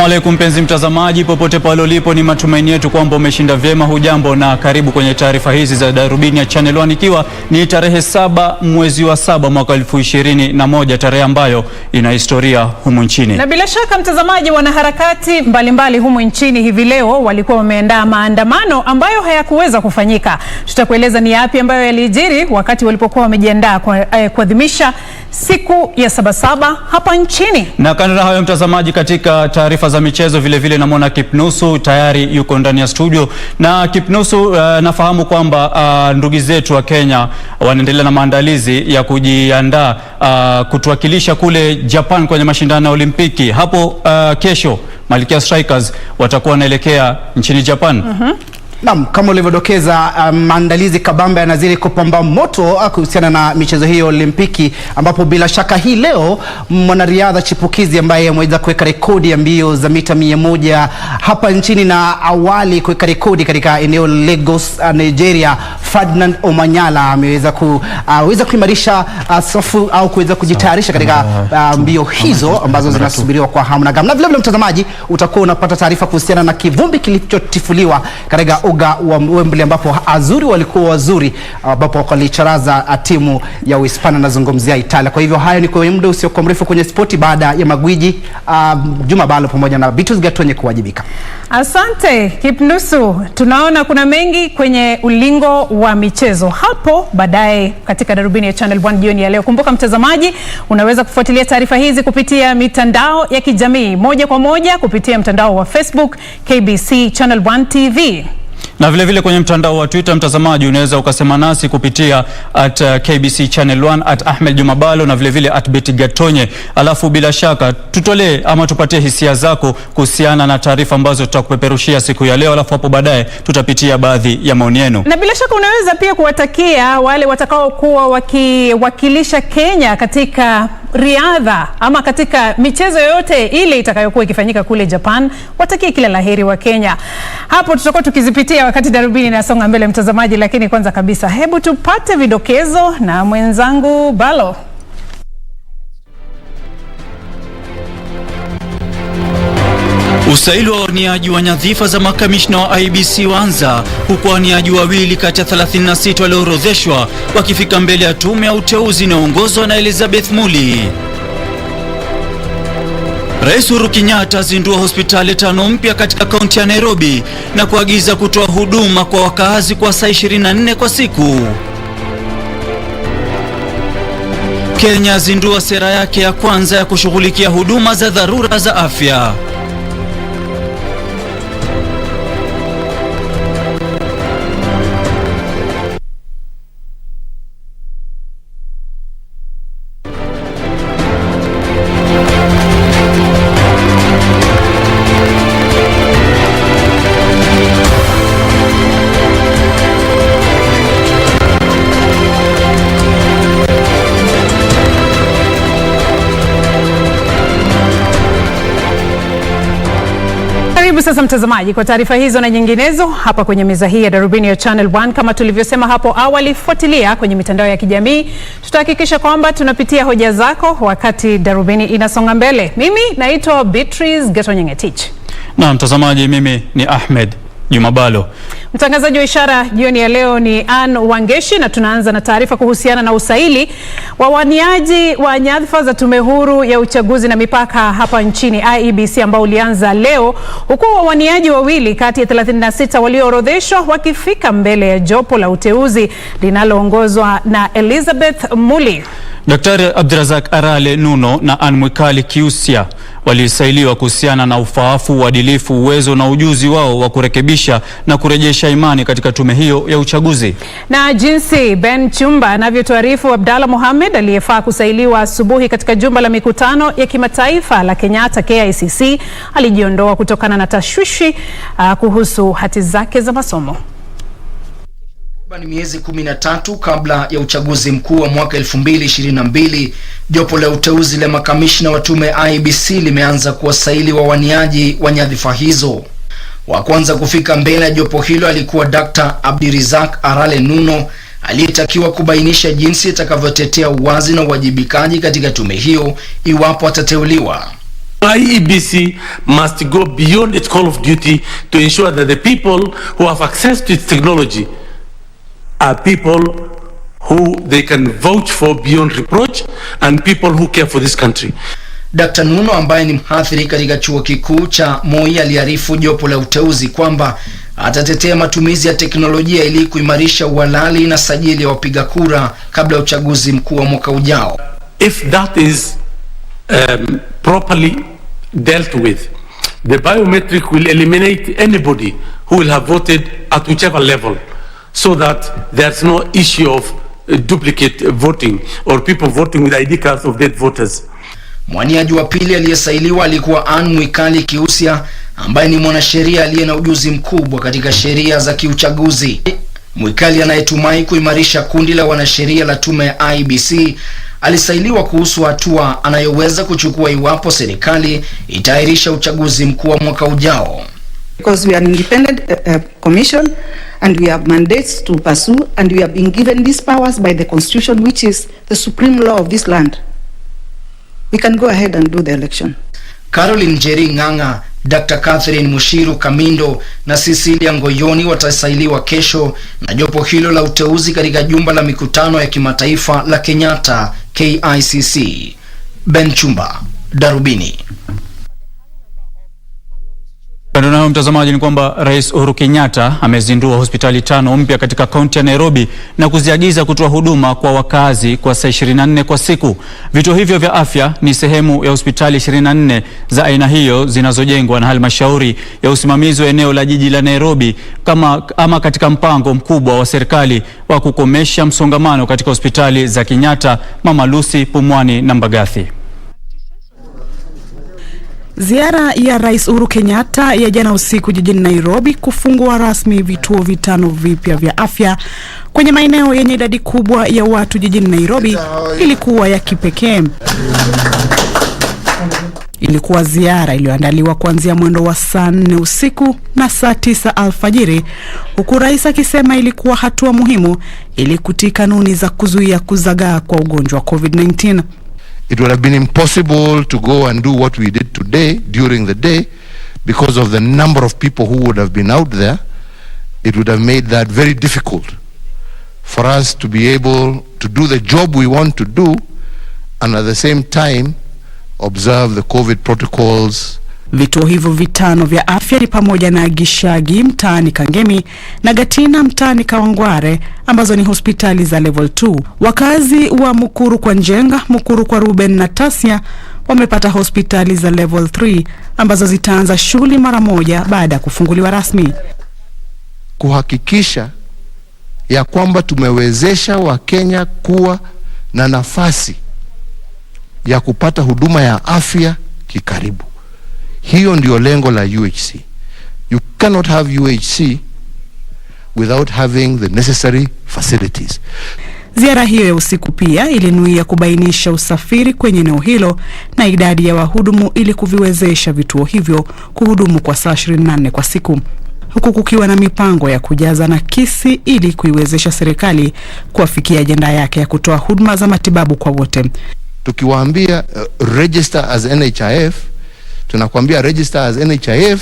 Assalamu alaikum mpenzi mtazamaji, popote pale ulipo, ni matumaini yetu kwamba umeshinda vyema. Hujambo na karibu kwenye taarifa hizi za Darubini ya Channel 1, ikiwa ni tarehe 7 mwezi wa 7 mwaka 2021, tarehe ambayo ina historia humu nchini. Na bila shaka mtazamaji, wanaharakati mbalimbali humu nchini hivi leo walikuwa wameandaa maandamano ambayo hayakuweza kufanyika. Tutakueleza ni yapi ambayo yalijiri wakati walipokuwa wamejiandaa kuadhimisha siku ya Sabasaba hapa nchini. Na kando na hayo mtazamaji, katika taarifa za michezo vile namwona Kipnusu tayari yuko ndani ya studio. Na Kipnusu, nafahamu kwamba ndugu zetu wa Kenya wanaendelea na maandalizi ya kujiandaa kutuwakilisha kule Japan kwenye mashindano ya Olimpiki. Hapo kesho Malkia Strikers watakuwa wanaelekea nchini Japan. Naam, kama ulivyodokeza, maandalizi kabambe yanazidi kupamba moto kuhusiana na michezo hiyo Olimpiki, ambapo bila shaka hii leo mwanariadha chipukizi ambaye ameweza kuweka rekodi ya mbio za mita 100 hapa nchini na awali kuweka rekodi katika eneo Lagos, Nigeria, Ferdinand Omanyala ameweza kuimarisha safu au kuweza kujitayarisha katika mbio hizo ambazo zinasubiriwa kwa hamu na gamu. Na vile mtazamaji, utakuwa unapata taarifa kuhusiana na kivumbi kilichotifuliwa katika uga wa Wembley, ambapo Azuri walikuwa wazuri, ambapo walicharaza timu ya Uhispania, nazungumzia Italia. Kwa hivyo hayo ni kwa muda usiokuwa mrefu kwenye spoti, baada ya magwiji Juma pamoja na Beatrice Gatonye kuwajibika. Asante Kipnusu. Tunaona kuna mengi kwenye ulingo wa michezo hapo baadaye katika Darubini ya Channel 1 jioni ya leo. Kumbuka mtazamaji, unaweza kufuatilia taarifa hizi kupitia mitandao ya kijamii moja kwa moja kupitia mtandao wa Facebook KBC Channel 1 TV. Na vile kwenye mtandao wa Twitter mtazamaji, unaweza ukasema nasi kupitia @KBC Channel 1, @Ahmed Juma na vile @Betty Gatonye. Alafu bila shaka tutolee ama tupatie hisia zako kuhusiana na taarifa ambazo tutakupeperushia siku ya leo, alafu hapo baadaye tutapitia baadhi ya maoni yenu. Na bila shaka unaweza pia kuwatakia wale watakao kuwa wakiwakilisha Kenya katika riadha ama katika michezo yoyote ile itakayokuwa ikifanyika kule Japan, watakie kila laheri wa Kenya. Hapo tutakuwa tukizipitia wakati Darubini inasonga mbele mtazamaji, lakini kwanza kabisa hebu tupate vidokezo na mwenzangu Balo. Usaili wa waniaji wa nyadhifa za makamishna wa IBC waanza, huku waniaji wawili kati ya 36 walioorodheshwa wakifika mbele ya tume ya uteuzi inayoongozwa na Elizabeth Muli. Rais Uhuru Kenyatta azindua hospitali 5 mpya katika kaunti ya Nairobi na kuagiza kutoa huduma kwa wakazi kwa saa 24 kwa siku. Kenya azindua sera yake ya kwanza ya kushughulikia huduma za dharura za afya. Karibu sasa mtazamaji kwa taarifa hizo na nyinginezo hapa kwenye meza hii ya Darubini ya Channel 1. Kama tulivyosema hapo awali, fuatilia kwenye mitandao ya kijamii. Tutahakikisha kwamba tunapitia hoja zako wakati Darubini inasonga mbele. Mimi naitwa Beatrice Gatonye. Na mtazamaji, mimi ni Ahmed Juma. Mtangazaji wa ishara jioni ya leo ni Ann Wangeshi, na tunaanza na taarifa kuhusiana na usaili wa waniaji wa nyadhifa za tume huru ya uchaguzi na mipaka hapa nchini IEBC, ambao ulianza leo, huku waniaji wawili kati ya 36 walioorodheshwa wakifika mbele ya jopo la uteuzi linaloongozwa na Elizabeth Muli. Daktari Abdirazak Arale Nuno na Ann Mwikali Kiusia walisailiwa kuhusiana na ufaafu, uadilifu, uwezo na ujuzi wao wa kurekebisha na kurejesha imani katika tume hiyo ya uchaguzi. Na jinsi Ben Chumba anavyotuarifu, Abdalla Mohamed aliyefaa kusailiwa asubuhi katika jumba la mikutano ya kimataifa la Kenyatta KICC alijiondoa kutokana na tashwishi kuhusu hati zake za masomo. Ni miezi 13 kabla ya uchaguzi mkuu wa mwaka 2022, jopo la uteuzi la makamishna wa tume IEBC limeanza kuwasaili wawaniaji wa nyadhifa hizo. Wa kwanza kufika mbele ya jopo hilo alikuwa Dr. Abdirazak Arale Nuno, aliyetakiwa kubainisha jinsi atakavyotetea uwazi na uwajibikaji katika tume hiyo iwapo atateuliwa. IEBC must go beyond its call of duty to ensure that the people who have access to its technology are people who they can vouch for beyond reproach and people who care for this country. Dr. Nuno ambaye ni mhadhiri katika chuo kikuu cha Moi aliarifu jopo la uteuzi kwamba atatetea matumizi ya teknolojia ili kuimarisha uhalali na sajili ya wapiga kura kabla ya uchaguzi mkuu wa mwaka ujao. If that is properly dealt with, the biometric will eliminate anybody who will have voted at whichever level, so that there's no issue of duplicate voting or people voting with ID cards of dead voters. Mwaniaji wa pili aliyesailiwa alikuwa Ann Mwikali Kiusia ambaye ni mwanasheria aliye na ujuzi mkubwa katika sheria za kiuchaguzi. Mwikali anayetumai kuimarisha kundi la wanasheria la tume ya IEBC alisailiwa kuhusu hatua anayoweza kuchukua iwapo serikali itaahirisha uchaguzi mkuu wa mwaka ujao. Because we are an independent commission and we have mandates to pursue, and we have been given these powers by the constitution, which is the supreme law of this land. We can go ahead and do the election. Caroline Njeri Ng'ang'a, Dr. Catherine Mushiru Kamindo na Cecilia Ngoyoni watasailiwa kesho na jopo hilo la uteuzi katika jumba la mikutano ya kimataifa la Kenyatta KICC. Ben Chumba, Darubini. Kando na mtazamaji ni kwamba Rais Uhuru Kenyatta amezindua hospitali 5 mpya katika kaunti ya Nairobi na kuziagiza kutoa huduma kwa wakazi kwa saa 24 kwa siku. Vituo hivyo vya afya ni sehemu ya hospitali 24 za aina hiyo zinazojengwa na halmashauri ya usimamizi wa eneo la jiji la Nairobi ama katika mpango mkubwa wa serikali wa kukomesha msongamano katika hospitali za Kenyatta, Mama Lucy, Pumwani na Mbagathi. Ziara ya Rais Uhuru Kenyatta ya jana usiku jijini Nairobi kufungua rasmi vituo 5 vipya vya afya kwenye maeneo yenye idadi kubwa ya watu jijini Nairobi ilikuwa ya kipekee. Ilikuwa ziara iliyoandaliwa kuanzia mwendo wa saa 4 usiku na saa 9 alfajiri, huku rais akisema ilikuwa hatua muhimu ili kutii kanuni za kuzuia kuzagaa kwa ugonjwa wa COVID-19. It would have been impossible to go and do what we did today during the day because of the number of people who would have been out there. It would have made that very difficult for us to be able to do the job we want to do and at the same time observe the COVID protocols. Vituo hivyo 5 vya afya ni pamoja na Gishagi mtaani Kangemi na Gatina mtaani Kawangware ambazo ni hospitali za level 2. Wakazi wa Mukuru kwa Njenga, Mukuru kwa Ruben na Tasia wamepata hospitali za level 3 ambazo zitaanza shughuli mara moja baada ya kufunguliwa rasmi. Kuhakikisha ya kwamba tumewezesha Wakenya kuwa na nafasi ya kupata huduma ya afya kikaribu. Hiyo ndio lengo la UHC. You cannot have UHC without having the necessary facilities. Ziara hiyo ya usiku pia ilinuia kubainisha usafiri kwenye eneo hilo na idadi ya wahudumu ili kuviwezesha vituo hivyo kuhudumu kwa saa 24 kwa siku, huku kukiwa na mipango ya kujaza nakisi ili kuiwezesha serikali kuafikia ajenda yake ya kutoa huduma za matibabu kwa wote. Tukiwaambia register as NHIF, tunakwambia register as NHIF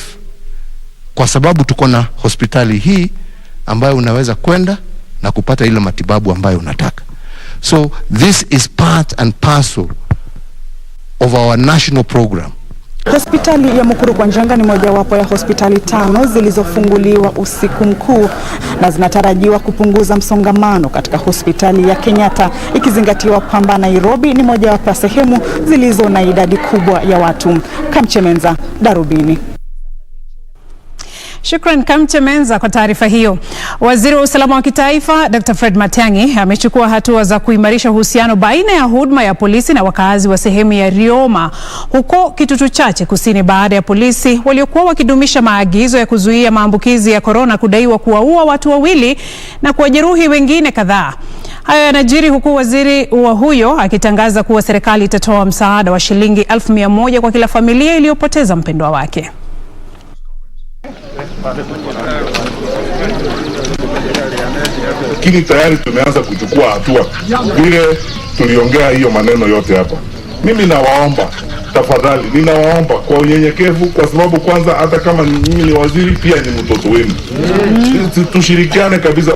kwa sababu tuko na hospitali hii ambayo unaweza kwenda na kupata ile matibabu ambayo unataka. So this is part and parcel of our national program. Hospitali ya Mukuru kwa Njenga ni mojawapo ya hospitali 5 zilizofunguliwa usiku mkuu na zinatarajiwa kupunguza msongamano katika hospitali ya Kenyatta, ikizingatiwa kwamba Nairobi ni mojawapo ya sehemu zilizo na idadi kubwa ya watu. Kamchemenza, Darubini. Shukran Kamchemenza kwa taarifa hiyo. Waziri wa usalama wa kitaifa Dr. Fred Matiang'i amechukua hatua za kuimarisha uhusiano baina ya huduma ya polisi na wakazi wa sehemu ya Rioma huko Kitutu Chache Kusini baada ya polisi waliokuwa wakidumisha maagizo ya kuzuia maambukizi ya corona kudaiwa kuwaua watu 2 na kuwajeruhi wengine kadhaa. Hayo yanajiri huku waziri wa huyo akitangaza kuwa serikali itatoa msaada wa shilingi 1,100 kwa kila familia iliyopoteza mpendwa wake. Lakini tayari tumeanza kuchukua hatua vile tuliongea hiyo maneno yote hapa. Mimi nawaomba tafadhali ninawaomba kwa unyenyekevu, kwa sababu kwanza hata kama nyinyi ni waziri pia ni mtoto wenu. Tushirikiane kabisa.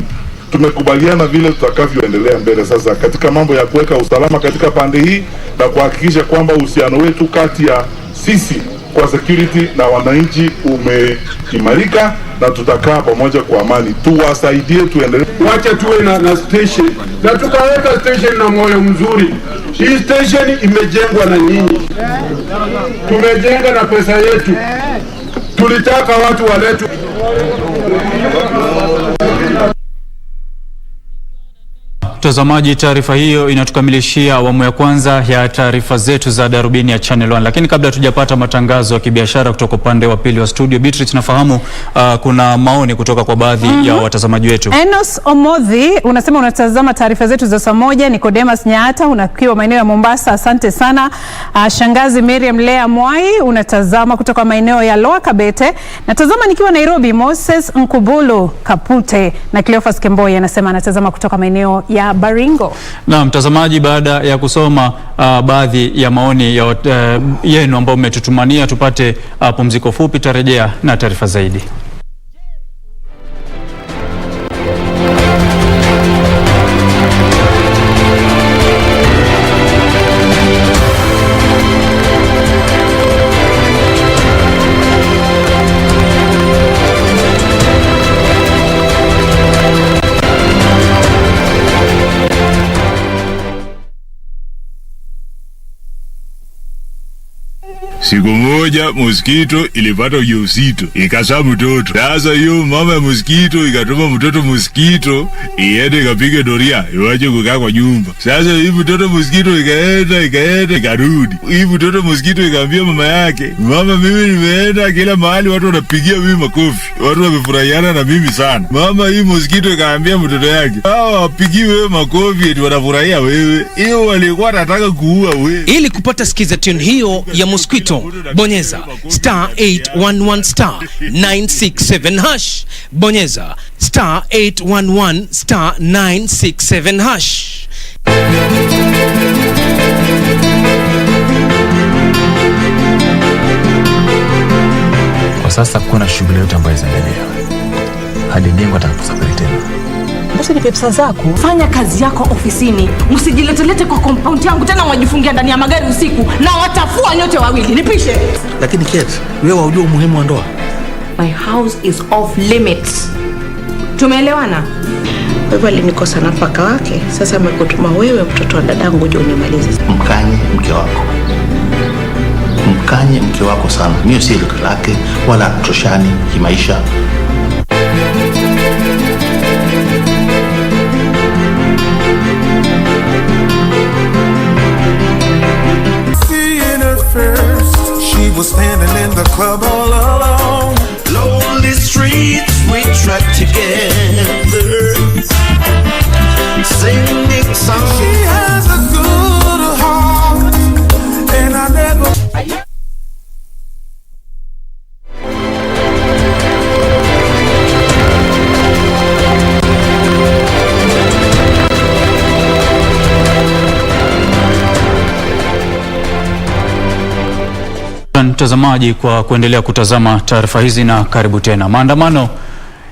Tumekubaliana vile tutakavyoendelea mbele sasa katika mambo ya kuweka usalama katika pande hii na kuhakikisha kwamba uhusiano wetu kati ya sisi kwa security na wananchi umeimarika na tutakaa pamoja kwa amani. Tuwasaidie tuendelee. Wacha tuwe na station na tukaweka station na moyo mzuri. Hii station imejengwa na nyinyi, tumejenga na pesa yetu, tulitaka watu waletu. Mtazamaji, taarifa hiyo inatukamilishia awamu ya kwanza ya taarifa zetu za Darubini ya Channel 1. Lakini kabla tujapata matangazo ya kibiashara kutoka upande wa pili wa studio, Beatrice, nafahamu kuna maoni kutoka kwa baadhi ya watazamaji wetu. Enos Omodhi unasema unatazama taarifa zetu za saa moja. Nicodemus Nyata unakiwa maeneo ya Mombasa, asante sana. Shangazi Miriam Lea Mwai unatazama kutoka maeneo ya Lower Kabete. Natazama nikiwa Nairobi. Moses Nkubulu Kapute na Cleophas Kemboi anasema anatazama kutoka maeneo ya Baringo. Na mtazamaji, baada ya kusoma baadhi ya maoni ya yenu ambao mmetutumania, tupate pumziko fupi, tarejea na taarifa zaidi. Siku moja mosquito ilipata ujauzito, ikazaa mtoto. Sasa hiyo mama ya mosquito ikatuma mtoto mosquito iende ikapige doria iwaje kukaa kwa nyumba. Sasa hii mtoto mosquito ikaenda ikarudi. Hii mtoto mosquito ikaambia mama yake, mama, mimi nimeenda kila mahali watu wanapigia mimi makofi, watu wamefurahiana na mimi sana. Mama, hii mosquito ikaambia mtoto yake, hao wapigi wewe makofi eti wanafurahia wewe, hiyo walikuwa wanataka kuua wewe. Ili kupata skiza tune hiyo ya mosquito, bonyeza *811 *967 hash. Bonyeza *811 *967 hash. Kwa sasa kuna shughuli yote ambayo zinaendelea hadi jengo atakaposafiri tena. Basi ni pesa zako, fanya kazi yako ofisini, msijiletelete kwa compound yangu tena wajifungia ndani ya magari usiku na watafua nyote wawili. Nipishe. Lakini Kate, wewe waujua umuhimu wa ndoa? My house is off limits. Tumeelewana? Wewe alinikosa nafaka wake, sasa amekutuma wewe mtoto wa dadangu uje unimalize. Mkanye mke wako. Mkanye mke wako sana. Mimi si rika lake wala tutoshani kimaisha. She was standing in the club all alone. Lonely streets we tracked together, singing songs. She has a good heart, and I never. Mtazamaji, kwa kuendelea kutazama taarifa hizi na karibu tena. Maandamano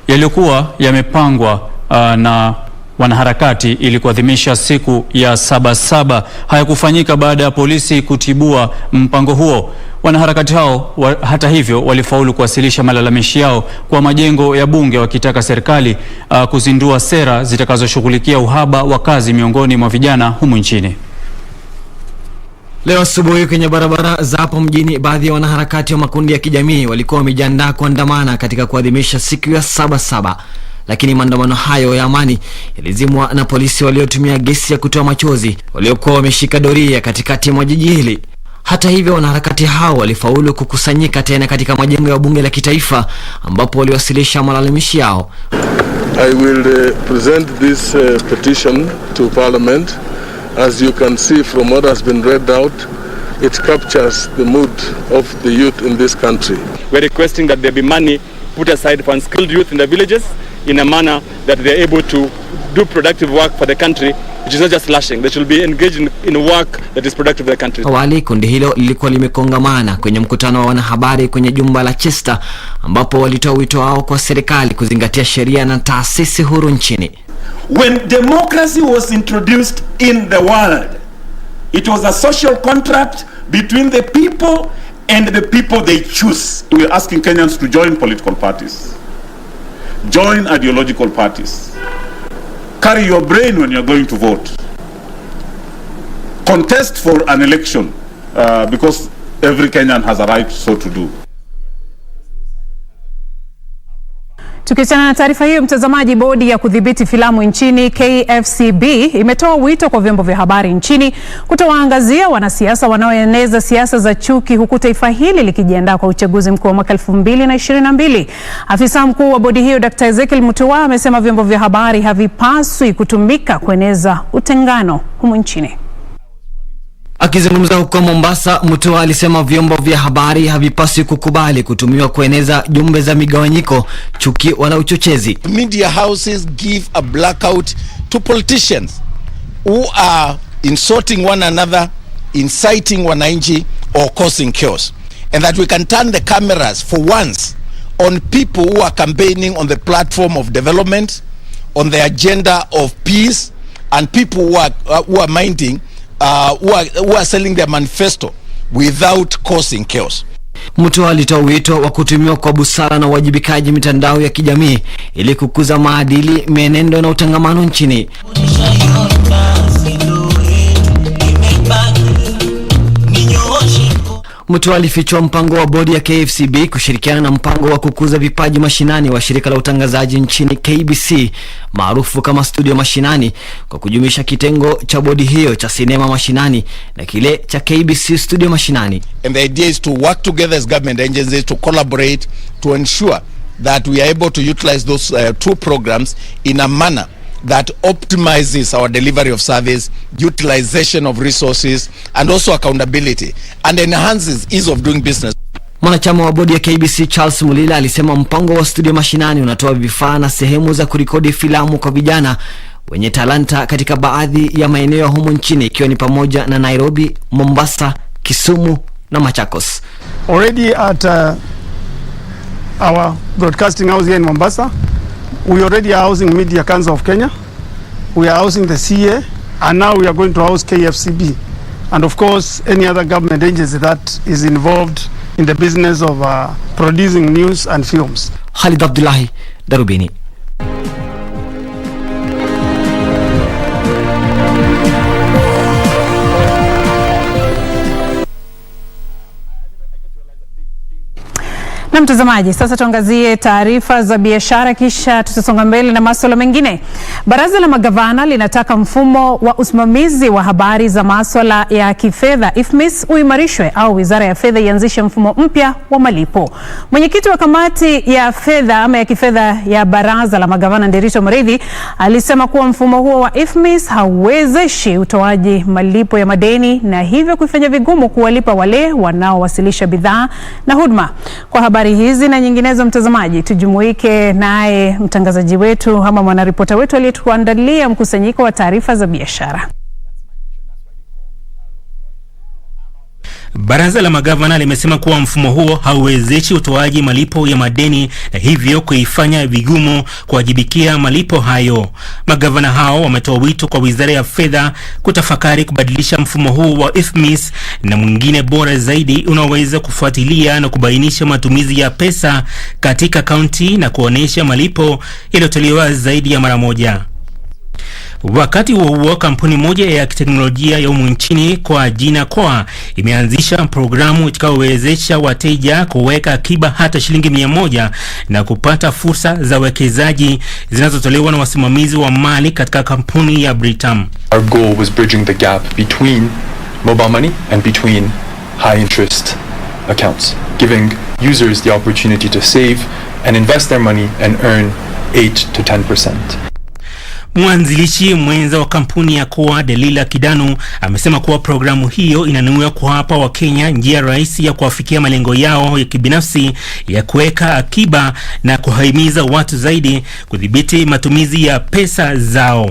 yaliyokuwa yamepangwa na wanaharakati ili kuadhimisha siku ya Sabasaba hayakufanyika baada ya polisi kutibua mpango huo. Wanaharakati hao hata hivyo walifaulu kuwasilisha malalamishi yao kwa majengo ya bunge, wakitaka serikali kuzindua sera zitakazoshughulikia uhaba wa kazi miongoni mwa vijana humu nchini. Leo asubuhi kwenye barabara za hapo mjini, baadhi ya wanaharakati wa makundi ya kijamii walikuwa wamejiandaa kuandamana katika kuadhimisha siku ya Sabasaba. Lakini maandamano hayo ya amani yalizimwa na polisi waliotumia gesi ya kutoa machozi waliokuwa wameshika doria katikati mwa jiji hili. Hata hivyo, wanaharakati hao walifaulu kukusanyika tena katika majengo ya bunge la kitaifa ambapo waliwasilisha malalamishi yao. I will present this petition to Parliament. As you can see from what has been read out, it captures the mood of the youth in this country. We're requesting that there be money put aside for unskilled youth in the villages in a manner that they're able to do productive work for the country, which is not just lashing. They should be engaged in work that is productive for the country. Awali kundi hilo lilikuwa limekongamana kwenye mkutano wa wanahabari kwenye jumba la Chester, ambapo walitoa wito wao kwa serikali kuzingatia sheria na taasisi huru nchini. When democracy was introduced in the world, it was a social contract between the people and the people they choose. We are asking Kenyans to join political parties, join ideological parties, carry your brain when you're going to vote, contest for an election, because every Kenyan has a right so to do. Tukiachana na taarifa hiyo, mtazamaji, bodi ya kudhibiti filamu nchini KFCB imetoa wito kwa vyombo vya habari nchini kutowaangazia wanasiasa wanaoeneza siasa za chuki, huku taifa hili likijiandaa kwa uchaguzi mkuu wa mwaka 2022. Afisa mkuu wa bodi hiyo Dr. Ezekiel Mutua amesema vyombo vya habari havipaswi kutumika kueneza utengano humu nchini. Akizungumza huko Mombasa, Mutua alisema vyombo vya habari havipaswi kukubali kutumiwa kueneza jumbe za migawanyiko, chuki wala uchochezi. Media houses give a blackout to politicians who are insulting one another, inciting wananchi or causing chaos. And that we can turn the cameras for once on people who are campaigning on the platform of development, on the agenda of peace, and people who are minding who are selling their manifesto without causing chaos. Mutua alitoa wito wa kutumiwa kwa busara na uwajibikaji mitandao ya kijamii ili kukuza maadili, mienendo na utangamano nchini. Mutua alifichua mpango wa bodi ya KFCB kushirikiana na mpango wa kukuza vipaji mashinani wa shirika la utangazaji nchini KBC maarufu kama Studio Mashinani, kwa kujumuisha kitengo cha bodi hiyo cha sinema mashinani na kile cha KBC Studio Mashinani. And the idea is to work together as government agencies to collaborate to ensure that we are able to utilize those two programs in a manner that optimizes our delivery of service, utilization of resources, and also accountability, and enhances ease of doing business. Mwanachama wa bodi ya KBC Charles Mulila alisema mpango wa Studio Mashinani unatoa vifaa na sehemu za kurekodi filamu kwa vijana wenye talanta katika baadhi ya maeneo humu nchini, ikiwa ni pamoja na Nairobi, Mombasa, Kisumu na Machakos. Already at our broadcasting house here in Mombasa, we already are housing Media Council of Kenya, we are housing the CA, and now we are going to house KFCB, and of course any other government agency that is involved in the business of producing news and films. Khalid Abdullahi, Darubini. Na mtazamaji, sasa tuangazie taarifa za biashara, kisha tutasonga mbele na masuala mengine. Baraza la magavana linataka mfumo wa usimamizi wa habari za masuala ya kifedha IFMIS uimarishwe au wizara ya fedha ianzishe mfumo mpya wa malipo. Mwenyekiti wa kamati ya fedha ama ya kifedha ya baraza la magavana Nderito Murithi alisema kuwa mfumo huo wa IFMIS hauwezeshi utoaji malipo ya madeni na hivyo kuifanya vigumu kuwalipa wale wanaowasilisha bidhaa na huduma. Kwa habari hizi na nyinginezo, mtazamaji, tujumuike naye mtangazaji wetu ama mwanaripota wetu aliyetuandalia mkusanyiko wa taarifa za biashara. Baraza la magavana limesema kuwa mfumo huo hauwezeshi utoaji malipo ya madeni na hivyo kuifanya vigumu kuwajibikia malipo hayo. Magavana hao wametoa wito kwa wizara ya fedha kutafakari kubadilisha mfumo huu wa IFMIS na mwingine bora zaidi unaoweza kufuatilia na kubainisha matumizi ya pesa katika kaunti na kuonesha malipo yaliyotolewa zaidi ya mara moja. Wakati huo kampuni moja ya teknolojia ya humu nchini kwa jina Koa imeanzisha programu itakayowezesha wateja kuweka akiba hata shilingi 100 na kupata fursa za wekezaji zinazotolewa na wasimamizi wa mali katika kampuni ya Britam. Our goal was bridging the gap between mobile money and between high interest accounts, giving users the opportunity to save and invest their money and earn 8 to 10%. Mwanzilishi mwenza wa kampuni ya Koa Delila Kidanu amesema kuwa programu hiyo inanuia kuwapa Wakenya njia rahisi ya kuafikia malengo yao ya kibinafsi ya kuweka akiba na kuhimiza watu zaidi kudhibiti matumizi ya pesa zao.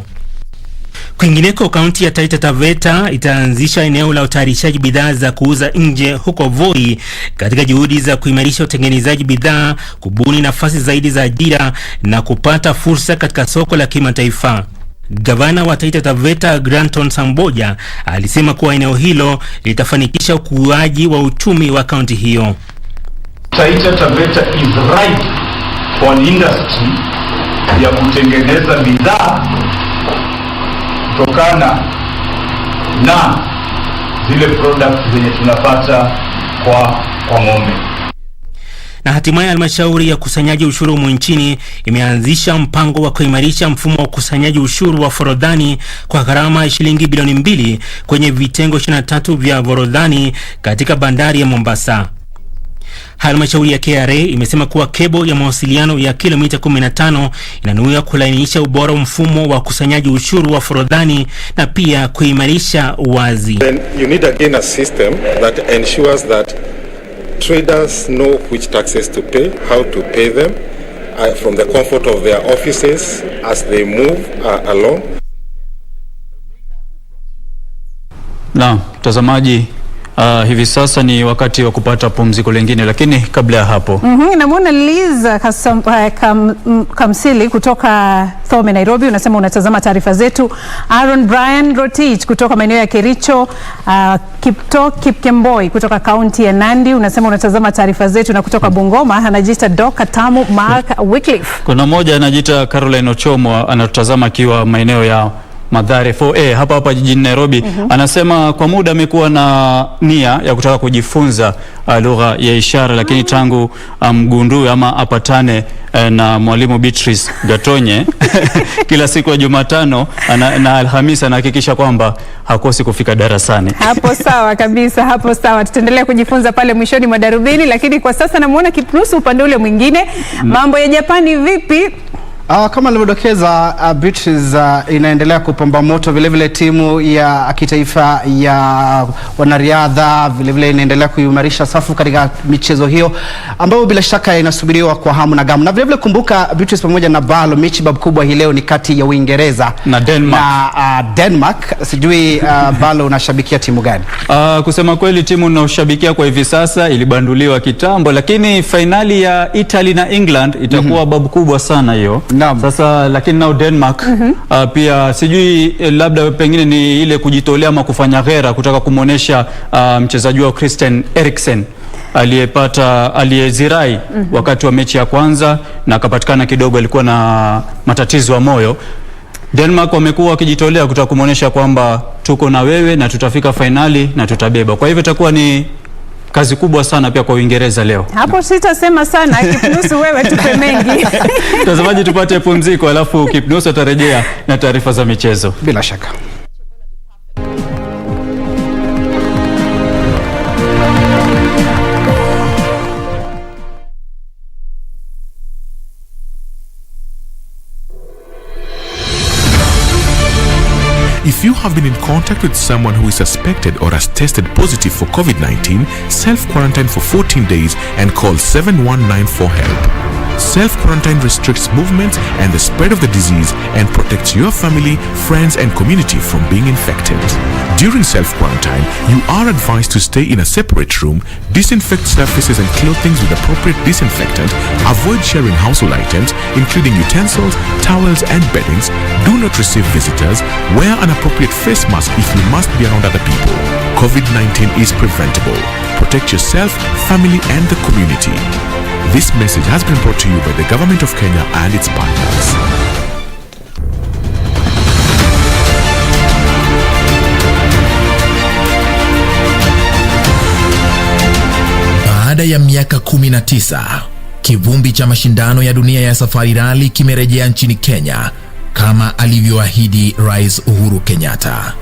Kwingineko, kaunti ya Taita Taveta itaanzisha eneo la utayarishaji bidhaa za kuuza nje huko Voi katika juhudi za kuimarisha utengenezaji bidhaa, kubuni nafasi zaidi za ajira na kupata fursa katika soko la kimataifa. Gavana wa Taita Taveta Granton Samboja alisema kuwa eneo hilo litafanikisha ukuaji wa uchumi wa kaunti hiyo. Taita Taveta is right for an industry ya kutengeneza bidhaa kutokana na zile products zenye tunapata kwa ng'ombe. Na hatimaye halmashauri ya kusanyaji ushuru humu nchini imeanzisha mpango wa kuimarisha mfumo wa kusanyaji ushuru wa forodhani kwa gharama shilingi bilioni 2 kwenye vitengo 23 vya forodhani katika bandari ya Mombasa. Halmashauri ya KRA imesema kuwa kebo ya mawasiliano ya kilomita 15 inanuia kulainisha ubora mfumo wa kusanyaji ushuru wa forodhani na pia kuimarisha uwazi. Then you need again a system that ensures that traders know which taxes to pay, how to pay them from the comfort of their offices as they move along. Na mtazamaji, hivi sasa ni wakati wa kupata pumziko lingine, lakini kabla ya hapo namuona Liza Kamsili kutoka Thome Nairobi, unasema unatazama taarifa zetu. Aaron Brian Rotich kutoka maeneo ya Kericho, Kipkemboi kutoka kaunti ya Nandi unasema unatazama taarifa zetu, na kutoka Bungoma anajiita Doka Tamu Mark Wycliffe. Kuna mmoja anajiita Caroline Ochomo anatazama akiwa maeneo ya Madhare 4A hapa jijini Nairobi. Anasema kwa muda amekuwa na nia ya kutaka kujifunza lugha ya ishara, lakini tangu mgundue ama apatane na mwalimu Beatrice Gatonye kila siku ya Jumatano na Alhamisi anahakikisha kwamba hakosi kufika darasani. Hapo sawa kabisa, hapo sawa. Tutaendelea kujifunza pale mwishoni mwa Darubini, lakini kwa sasa namuona Kipnusu upande ule mwingine. Mambo ya Japani vipi? Kama nilivyodokeza, Beatrice inaendelea kupamba moto. Vile vile timu ya kitaifa ya wanariadha vile vile inaendelea kuimarisha safu katika michezo hiyo ambayo bila shaka inasubiriwa kwa hamu na gamu. Na vile vile kumbuka, Beatrice pamoja na Balo, mechi kubwa hii leo ni kati ya Uingereza na Denmark. Denmark. Sijui Balo unashabikia timu gani? Kusema kweli timu ninaoshabikia kwa hivi sasa ilibanduliwa kitambo, lakini finali ya Italy na England itakuwa babu kubwa sana hiyo. Sasa lakini nao Denmark pia sijui labda pengine ni ile kujitolea ama kufanya ghera kutaka kumuonesha mchezaji wa Christian Eriksen aliyezirai wakati wa mechi ya kwanza na akapatikana kidogo alikuwa na matatizo ya moyo. Denmark wamekuwa wakijitolea kutaka kumuonesha kwamba tuko na wewe na tutafika finali na tutabeba. Kwa hivyo itakuwa ni kazi kubwa sana pia kwa Uingereza leo. Hapo sitasema sana, Kipnusu wewe tupe mengi. Tazamaji, tupate pumziko alafu Kipnusu atarejea na taarifa za michezo. Bila shaka. If you have been in contact with someone who is suspected or has tested positive for COVID-19, self-quarantine for 14 days and call 7194 for help. Self-quarantine restricts movement and the spread of the disease and protects your family, friends and community from being infected. During self-quarantine, you are advised to stay in a separate room, disinfect surfaces and clothing with appropriate disinfectant, avoid sharing household items including utensils, towels and beddings, do not receive visitors, wear an appropriate face mask if you must be around other people. COVID-19 is preventable. Protect yourself, family and the community. This message has been brought to you by the Government of Kenya and its partners. Baada ya miaka 19, kivumbi cha mashindano ya dunia ya Safari Rally kimerejea nchini Kenya kama alivyoahidi Rais Uhuru Kenyatta.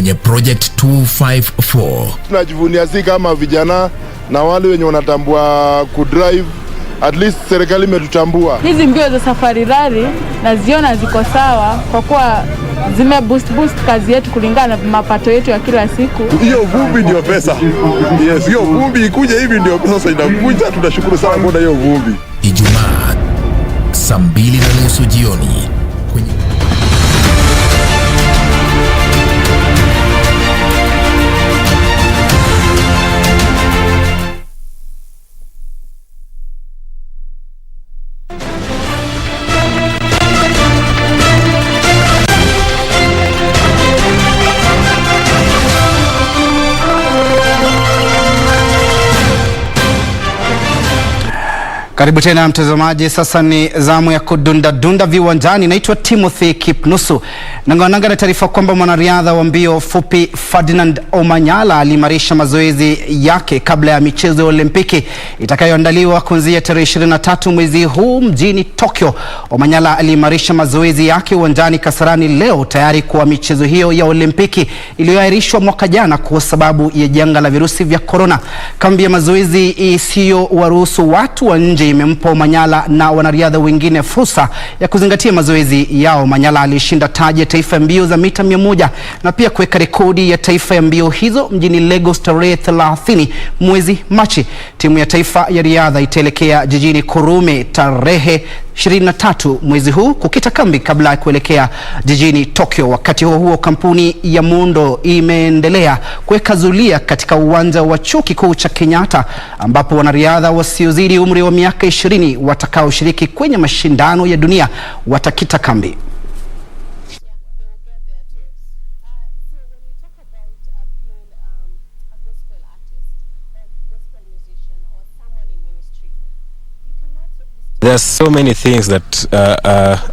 kwenye Project 254. Tunajivunia si kama vijana na wale wenye wanatambua kudrive, at least serikali imetutambua. Hizi mbio za safari rally naziona ziko sawa kwa kuwa zime boost kazi yetu kulingana na mapato yetu ya kila siku. Hiyo vumbi ndio pesa. Yes, hiyo vumbi ikuje hivi ndio pesa sasa inakuja. Tunashukuru sana kwa hiyo vumbi. Ijumaa saa 2:30 jioni kwenye Karibu tena mtazamaji, sasa ni zamu ya kudunda viwanjani. Naitwa Timothy Kipnusu. Nangonanga na taarifa kwamba mwanariadha wa mbio fupi Ferdinand Omanyala aliimarisha mazoezi yake kabla ya michezo ya Olimpiki itakayoandaliwa kuanzia tarehe 23 mwezi huu mjini Tokyo. Omanyala aliimarisha mazoezi yake uwanjani Kasarani leo tayari kwa michezo hiyo ya Olimpiki iliyoahirishwa mwaka jana kwa sababu ya janga la virusi vya corona. Kambi ya mazoezi isiyo waruhusu watu wa nje imempa Omanyala na wanariadha wengine fursa ya kuzingatia mazoezi yao. Omanyala alishinda taji ya taifa ya mbio za mita 100 na pia kuweka rekodi ya taifa ya mbio hizo mjini Lagos tarehe 30 mwezi Machi. Timu ya taifa ya riadha itaelekea jijini Kurume tarehe 23 mwezi huu kukita kambi kabla ya kuelekea jijini Tokyo. Wakati huo kampuni ya muundo imeendelea kuweka zulia katika uwanja wa chuo kikuu cha Kenyatta ambapo wanariadha wasiozidi umri wa miaka 20 watakaoshiriki kwenye mashindano ya dunia watakita kambi. There's so many things that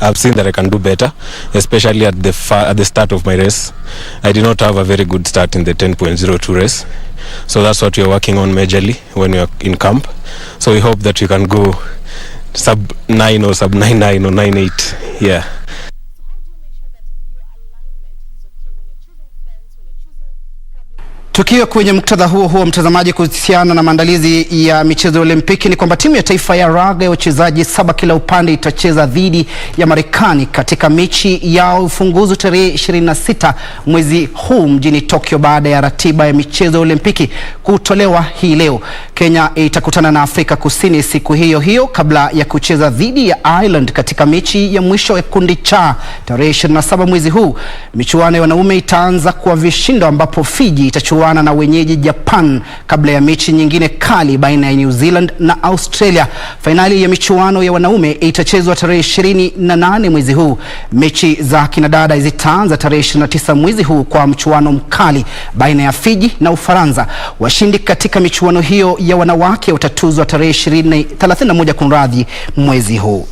I've seen that I can do better, especially at the start of my race. I did not have a very good start in the 10.02 race, so that's what we are working on majorly when we are in camp. So we hope that we can go sub 9 or sub 9.9 or 9.8. Yeah. Tukiwa kwenye muktadha huo mtazamaji, kuhusiana na maandalizi ya michezo ya Olimpiki ni kwamba timu ya taifa ya raga ya wachezaji 7 kila upande itacheza dhidi ya Marekani katika mechi yao ufunguzi tarehe 26 mwezi huu mjini Tokyo baada ya ratiba ya michezo ya Olimpiki kutolewa hii leo. Kenya itakutana na Afrika Kusini siku hiyo kabla ya kucheza dhidi ya Ireland katika mechi ya mwisho ya kundi cha tarehe 27 mwezi huu. Michuano ya wanaume itaanza kwa vishindo ambapo Fiji itachuana na wenyeji Japan kabla ya mechi nyingine kali baina ya New Zealand na Australia. Finali ya michuano ya wanaume itachezwa tarehe 28 mwezi huu. Mechi za kinadada zitaanza tarehe 29 mwezi huu kwa mchuano mkali baina ya Fiji na Ufaransa. Washindi katika michuano hiyo ya wanawake watatuzwa tarehe 31 kunradhi mwezi huu.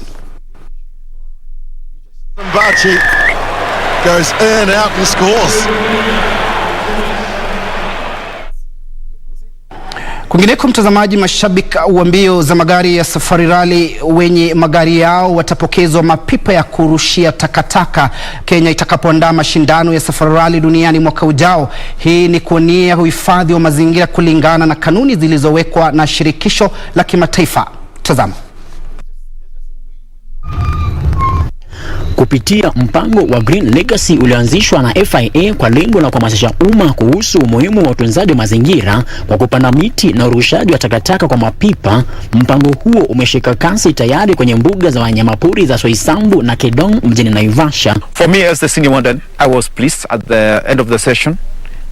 Bachi goes in out and scores. Kwingineko mtazamaji, mashabiki wa mbio za magari ya safari rally wenye magari yao watapokezwa mapipa ya kurushia takataka Kenya itakapoandaa mashindano ya safari rally duniani mwaka ujao. Hii ni kuania uhifadhi wa mazingira kulingana na kanuni zilizowekwa na shirikisho la kimataifa. Tazama. Kupitia mpango wa Green Legacy ulioanzishwa na FIA kwa lengo la kuhamasisha umma kuhusu umuhimu wa utunzaji wa mazingira kwa kupanda miti na urushaji wa takataka kwa mapipa, mpango huo umeshika kasi tayari kwenye mbuga za wanyamapori za Soisambu na Kedong mjini Naivasha. For me as the senior warden, I was pleased at the end of the session.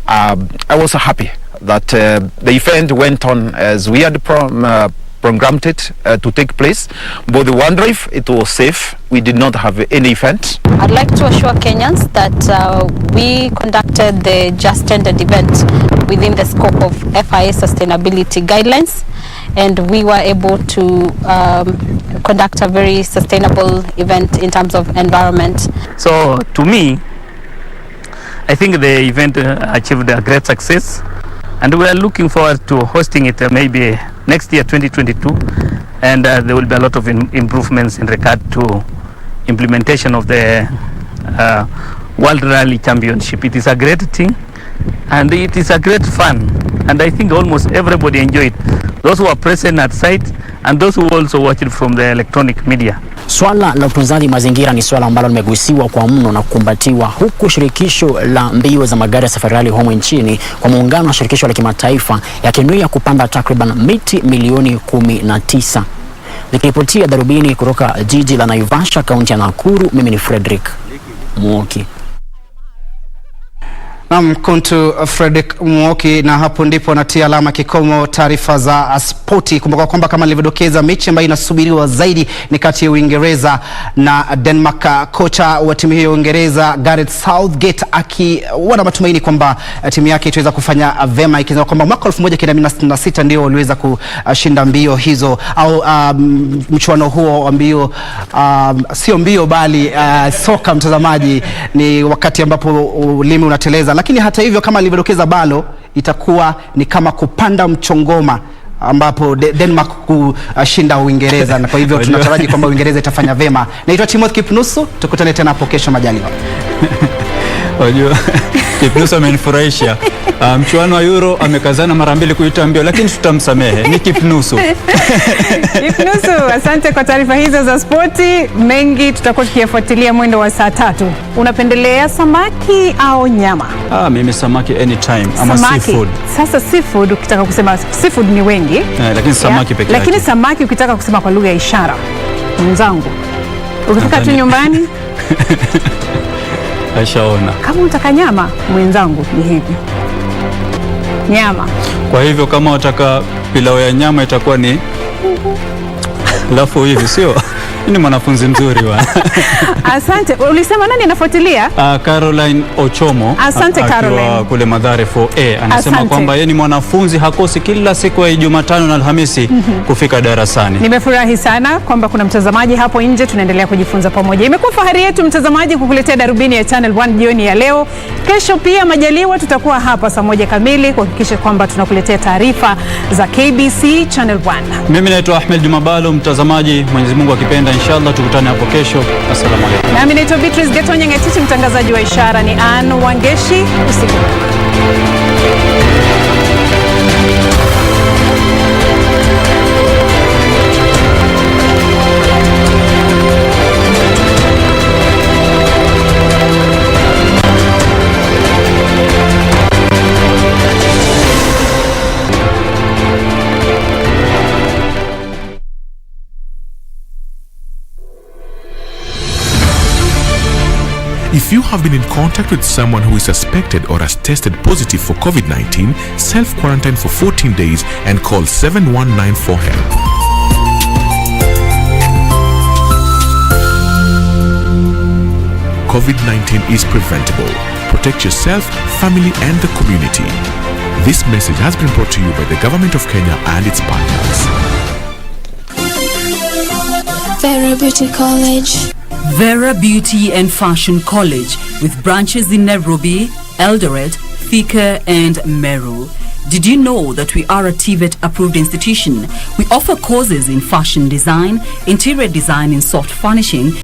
I was happy that the event went on as we had programmed it to take place. But the one drive, it was safe. We did not have any event. I'd like to assure Kenyans that we conducted the just ended event within the scope of FIA sustainability guidelines, and we were able to conduct a very sustainable event in terms of environment. So to me, I think the event achieved a great success, and we are looking forward to hosting it maybe next year 2022, and there will be a lot of improvements in regard to implementation of the World Rally Championship. It is a great thing and it is a great fun, and I think almost everybody enjoyed it. Those who are present at site and those who also watch it from the electronic media. Swala la utunzaji mazingira ni swala ambalo limegusiwa kwa mno na kukumbatiwa, huku shirikisho la mbio za magari ya safari rally humu nchini kwa muungano wa shirikisho la kimataifa yakinuia kupanda takriban miti milioni 19. Nikiripotia Darubini kutoka jiji la Naivasha, kaunti ya Nakuru, mimi ni Frederick Muoki. Kuntu Frederick Muoki, na hapo ndipo natia alama kikomo taarifa za spoti. Kumbuka kwamba kama nilivyodokeza, mechi ambayo inasubiriwa zaidi ni kati ya Uingereza na Denmark. Kocha wa timu hiyo Uingereza Gareth Southgate akiwa na matumaini kwamba timu yake itaweza kufanya vema, ikisema kwamba mwaka 1966 ndio waliweza kushinda mbio hizo au mchuano huo wa mbio, sio mbio bali soka, mtazamaji, ni wakati ambapo ulimi unateleza. Lakini hata hivyo, kama alivyodokeza Balo, itakuwa ni kama kupanda mchongoma ambapo Denmark kushinda Uingereza, na kwa hivyo tunataraji kwamba Uingereza itafanya vema. Naitwa Timothy Kipnusu, tukutane tena hapo kesho majaliwa. Wajua Kipnusu amenifurahisha. Mchuano wa Euro amekazana mara mbili kuita mbio, lakini tutamsamehe. Ni Kipnusu. Kipnusu, asante kwa taarifa hizo za spoti. Mengi tutakuwa tukiyafuatilia mwendo wa saa 3. Unapendelea samaki au nyama? Mimi samaki anytime, ama samaki. Seafood. Sasa seafood, ukitaka kusema seafood ni wengi, lakini samaki pekee yake. Lakini samaki ukitaka kusema kwa lugha ya ishara, mwenzangu, ukifika tu nyumbani Aishaona. Kama unataka nyama, mwenzangu, ni hivi. Nyama. Kwa hivyo kama unataka pilau ya nyama itakuwa ni lafu hivi, sio? Ni mwanafunzi mzuri wa. Asante. Ulisema nani anafuatilia? Caroline Ochomo. Asante Caroline. Kule Madhare 4A. Anasema kwamba yeye ni mwanafunzi, hakosi kila siku ya Jumatano na Alhamisi kufika darasani. Nimefurahi sana kwamba kuna mtazamaji hapo nje, tunaendelea kujifunza pamoja. Imekuwa fahari yetu mtazamaji kukuletea Darubini ya Channel 1 jioni ya leo. Kesho pia majaliwa tutakuwa hapa saa 1 kamili kuhakikisha kwamba tunakuletea taarifa za KBC Channel 1. Mimi naitwa Ahmed Juma, mtazamaji, Mwenyezi Mungu akipenda inshallah tukutane hapo kesho. Asalamu alaykum. Nami naitwa Beatrice Gatonye, mtangazaji wa ishara ni Ahmed Wangeshi. Usiku If you have been in contact with someone who is suspected or has tested positive for COVID-19, self-quarantine for 14 days and call 7194 HELP. COVID-19 is preventable. Protect yourself, family and the community. This message has been brought to you by the Government of Kenya and its partners. Vera Beauty College. Vera Beauty and Fashion College with branches in Nairobi, Eldoret, Thika and Meru. Did you know that we are a TVET approved institution? We offer courses in fashion design, interior design and soft furnishing,